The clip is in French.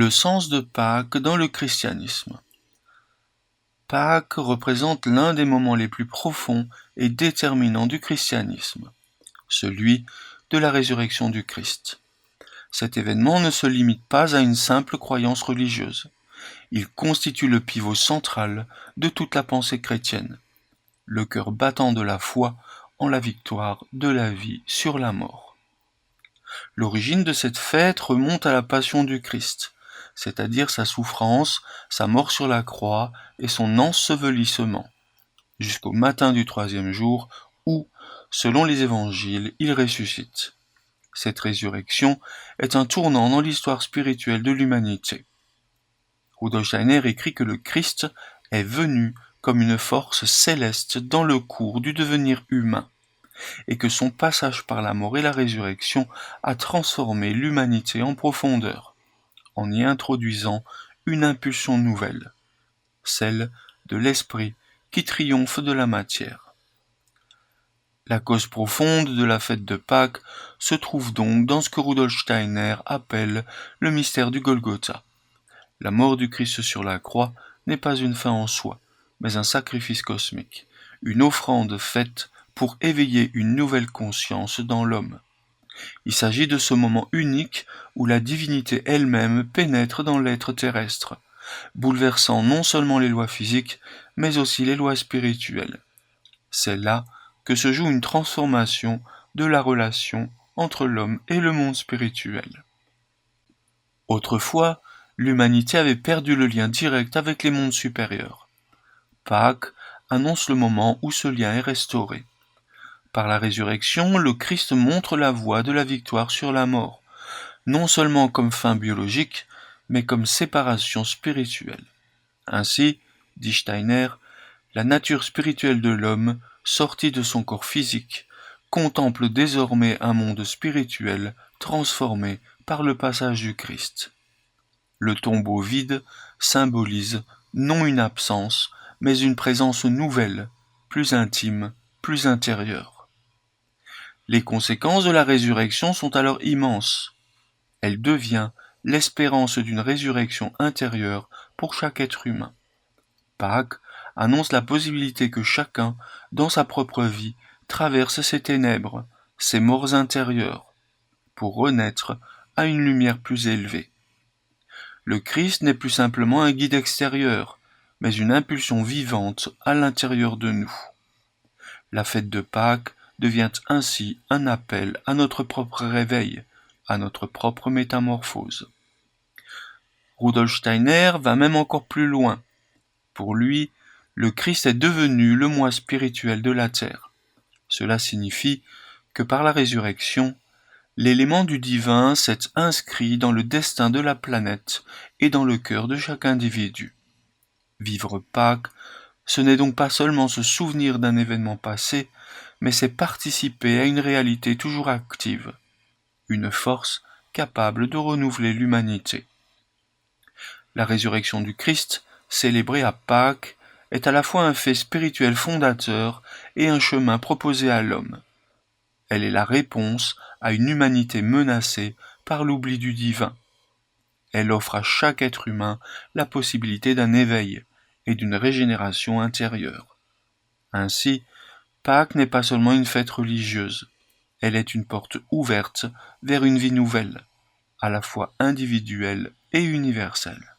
Le sens de Pâques dans le christianisme. Pâques représente l'un des moments les plus profonds et déterminants du christianisme, celui de la résurrection du Christ. Cet événement ne se limite pas à une simple croyance religieuse. Il constitue le pivot central de toute la pensée chrétienne, le cœur battant de la foi en la victoire de la vie sur la mort. L'origine de cette fête remonte à la passion du Christ, c'est-à-dire sa souffrance, sa mort sur la croix et son ensevelissement, jusqu'au matin du troisième jour où, selon les évangiles, il ressuscite. Cette résurrection est un tournant dans l'histoire spirituelle de l'humanité. Rudolf Steiner écrit que le Christ est venu comme une force céleste dans le cours du devenir humain, et que son passage par la mort et la résurrection a transformé l'humanité en profondeur, en y introduisant une impulsion nouvelle, celle de l'esprit qui triomphe de la matière. La cause profonde de la fête de Pâques se trouve donc dans ce que Rudolf Steiner appelle le mystère du Golgotha. La mort du Christ sur la croix n'est pas une fin en soi, mais un sacrifice cosmique, une offrande faite pour éveiller une nouvelle conscience dans l'homme. Il s'agit de ce moment unique où la divinité elle-même pénètre dans l'être terrestre, bouleversant non seulement les lois physiques, mais aussi les lois spirituelles. C'est là que se joue une transformation de la relation entre l'homme et le monde spirituel. Autrefois, l'humanité avait perdu le lien direct avec les mondes supérieurs. Pâques annonce le moment où ce lien est restauré. Par la résurrection, le Christ montre la voie de la victoire sur la mort, non seulement comme fin biologique, mais comme séparation spirituelle. Ainsi, dit Steiner, la nature spirituelle de l'homme, sortie de son corps physique, contemple désormais un monde spirituel transformé par le passage du Christ. Le tombeau vide symbolise non une absence, mais une présence nouvelle, plus intime, plus intérieure. Les conséquences de la résurrection sont alors immenses. Elle devient l'espérance d'une résurrection intérieure pour chaque être humain. Pâques annonce la possibilité que chacun, dans sa propre vie, traverse ces ténèbres, ces morts intérieures, pour renaître à une lumière plus élevée. Le Christ n'est plus simplement un guide extérieur, mais une impulsion vivante à l'intérieur de nous. La fête de Pâques devient ainsi un appel à notre propre réveil, à notre propre métamorphose. Rudolf Steiner va même encore plus loin. Pour lui, le Christ est devenu le moi spirituel de la terre. Cela signifie que par la résurrection, l'élément du divin s'est inscrit dans le destin de la planète et dans le cœur de chaque individu. Vivre Pâques, ce n'est donc pas seulement se souvenir d'un événement passé, mais c'est participer à une réalité toujours active, une force capable de renouveler l'humanité. La résurrection du Christ, célébrée à Pâques, est à la fois un fait spirituel fondateur et un chemin proposé à l'homme. Elle est la réponse à une humanité menacée par l'oubli du divin. Elle offre à chaque être humain la possibilité d'un éveil et d'une régénération intérieure. Ainsi, Pâques n'est pas seulement une fête religieuse, elle est une porte ouverte vers une vie nouvelle, à la fois individuelle et universelle.